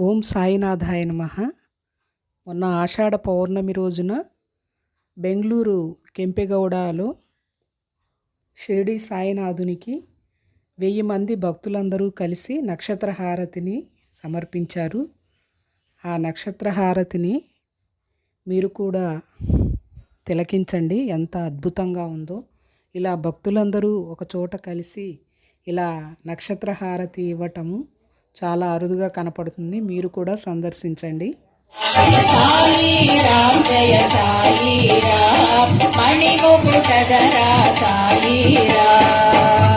ఓం సాయినాథాయ నమః. మొన్న ఆషాఢ పౌర్ణమి రోజున బెంగళూరు కెంపెగౌడలో షిరిడి సాయినాథునికి 1000 మంది భక్తులందరూ కలిసి నక్షత్రహారతిని సమర్పించారు. ఆ నక్షత్రహారతిని మీరు కూడా తిలకించండి, ఎంత అద్భుతంగా ఉందో. ఇలా భక్తులందరూ ఒక చోట కలిసి ఇలా నక్షత్రహారతి ఇవ్వటము చాలా అరుదుగా కనపడుతుంది. మీరు కూడా సందర్శించండి. సాయిరామ్ జయ సాయిరామ్ మణిముకుటధర సాయిరామ్.